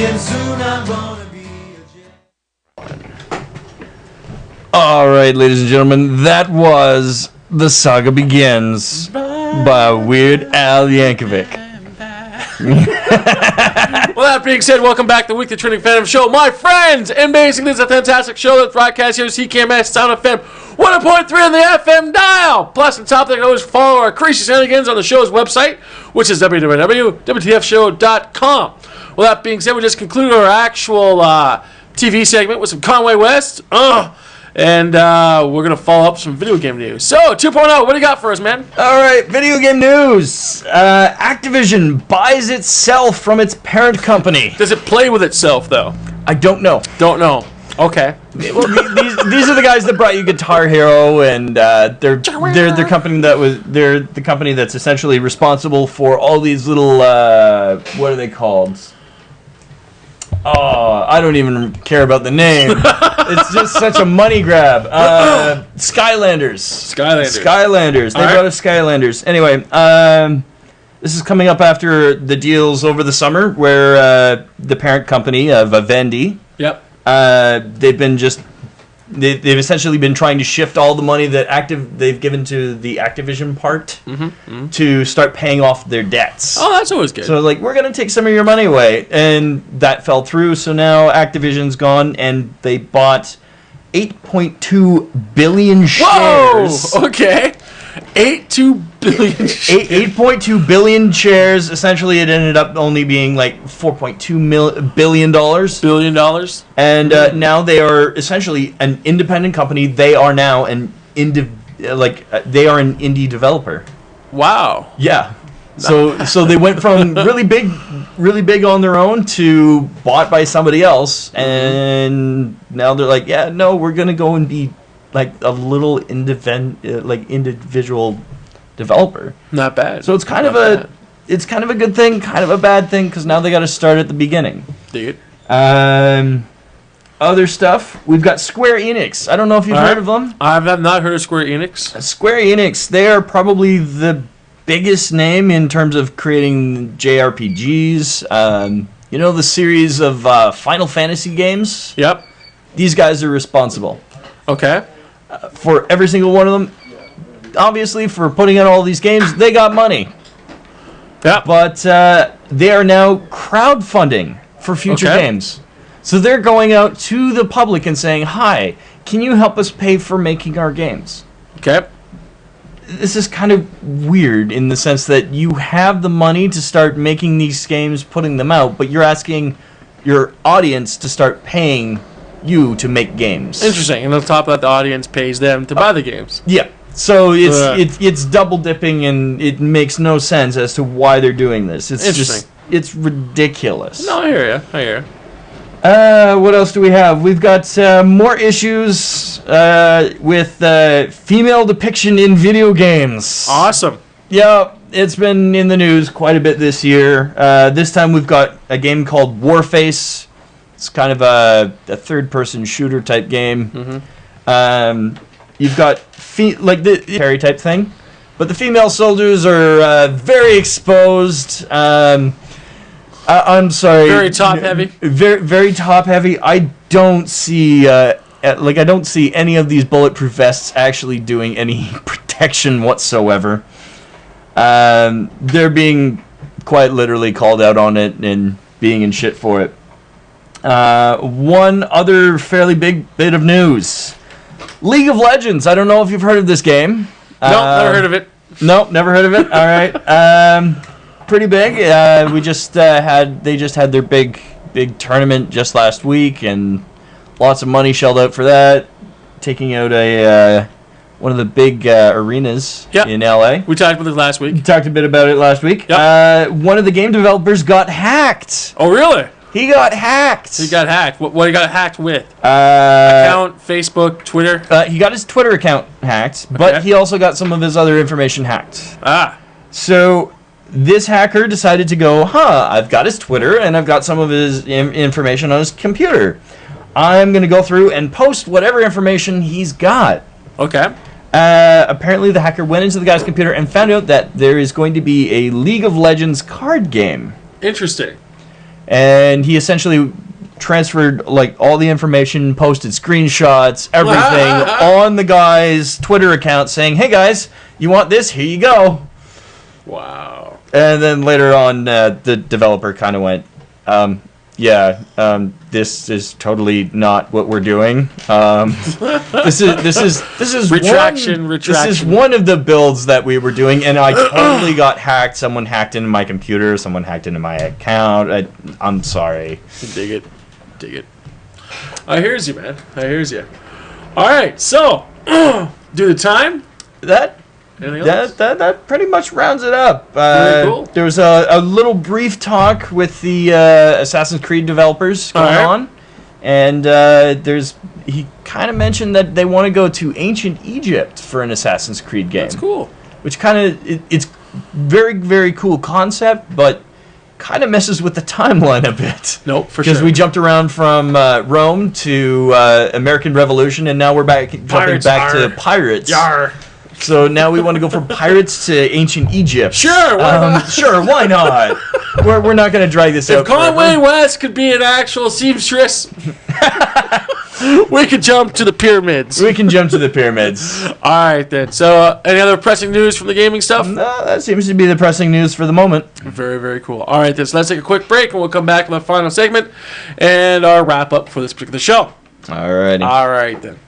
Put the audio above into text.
and soon I'm gonna be a jet. Alright, ladies and gentlemen, that was The Saga Begins by Weird Al Yankovic. Well, that being said, welcome back to the Weekly Trending Fandom Show, my friends! And basically, it's a fantastic show that's broadcast here at CKMS Sound FM 1.3 on the FM dial! Plus, on top of that, you can always follow our crazy shenanigans on the show's website, which is www.wtfshow.com. Well, that being said, we just concluded our actual TV segment with some Conway West. And we're going to follow up some video game news. So, 2.0, what do you got for us, man? Alright, video game news. Activision buys itself from its parent company. Does it play with itself, though? I don't know. Don't know. Okay. Well, these are the guys that brought you Guitar Hero, and they're the company that's essentially responsible for all these little what are they called? Oh, I don't even care about the name. It's just such a money grab. Skylanders. They brought us Skylanders. Anyway, this is coming up after the deals over the summer where the parent company of Vivendi. Yep. They've essentially been trying to shift all the money that they've given to the Activision part to start paying off their debts. Oh, that's always good. So, like, we're going to take some of your money away. And that fell through, so now Activision's gone, and they bought 8.2 billion shares. Whoa! Okay. 8.2 billion shares. 8.2 billion shares. Essentially, it ended up only being like $4.2 billion. And now they are essentially an independent company. They are now an they are an indie developer. Wow. Yeah. So they went from really big on their own to bought by somebody else, and now they're like, yeah, no, we're gonna go and be like a little individual developer. Not bad. So it's kind of a good thing, kind of a bad thing, because now they got to start at the beginning. Dude. Other stuff, we've got Square Enix. I don't know if you've heard of them. I have not heard of Square Enix. Square Enix, they are probably the biggest name in terms of creating JRPGs. You know the series of Final Fantasy games? Yep. These guys are responsible. Okay. For every single one of them. Obviously, for putting out all these games, they got money. Yeah. But they are now crowdfunding for future games. So they're going out to the public and saying, hi, can you help us pay for making our games? Okay. This is kind of weird in the sense that you have the money to start making these games, putting them out, but you're asking your audience to start paying you to make games. Interesting. And on top of that, the audience pays them to buy the games. Yeah. So it's double dipping, and it makes no sense as to why they're doing this. It's interesting. It's ridiculous. No, I hear you. What else do we have? We've got more issues with female depiction in video games. Awesome. Yeah, it's been in the news quite a bit this year. This time we've got a game called Warface. It's kind of a third-person shooter type game. You've got like the military type thing, but the female soldiers are very exposed. I'm sorry. Very top heavy. Very, very top heavy. I don't see any of these bulletproof vests actually doing any protection whatsoever. They're being quite literally called out on it and being in shit for it. One other fairly big bit of news. League of Legends. I don't know if you've heard of this game. Nope, never heard of it. Nope, never heard of it. All right. Pretty big. They just had their big tournament just last week, and lots of money shelled out for that, taking out one of the big arenas in LA. We talked about this last week. We talked a bit about it last week. Yep. One of the game developers got hacked. Oh, really? He got hacked. He got hacked. What he got hacked with? Account, Facebook, Twitter? He got his Twitter account hacked, but he also got some of his other information hacked. So this hacker decided to go, I've got his Twitter, and I've got some of his information on his computer. I'm going to go through and post whatever information he's got. Okay. Apparently the hacker went into the guy's computer and found out that there is going to be a League of Legends card game. Interesting. and he essentially transferred like all the information, posted screenshots, everything on the guy's Twitter account saying, "Hey guys, you want this? Here you go." Wow. And then later on, the developer kind of went, this is totally not what we're doing. This is retraction. This is one of the builds that we were doing, and I totally got hacked. Someone hacked into my computer. Someone hacked into my account. I'm sorry. Dig it. I hears you, man. I hears you. All right, so do the time. Anything else? That pretty much rounds it up. Very cool. There was a little brief talk with the Assassin's Creed developers going on, and he kind of mentioned that they want to go to ancient Egypt for an Assassin's Creed game. That's cool. Which kind of it's very, very cool concept, but kind of messes with the timeline a bit. Nope, for sure. Because we jumped around from Rome to American Revolution, and now we're jumping back to pirates. Yar. So now we want to go from pirates to ancient Egypt. Sure, why not? Sure, why not? We're not going to drag this out. If Conway West could be an actual seamstress, we could jump to the pyramids. We can jump to the pyramids. All right, then. So, any other pressing news from the gaming stuff? No, that seems to be the pressing news for the moment. Very, very cool. All right, then. So let's take a quick break, and we'll come back with our final segment and our wrap-up for this particular show. Alrighty. All right, then.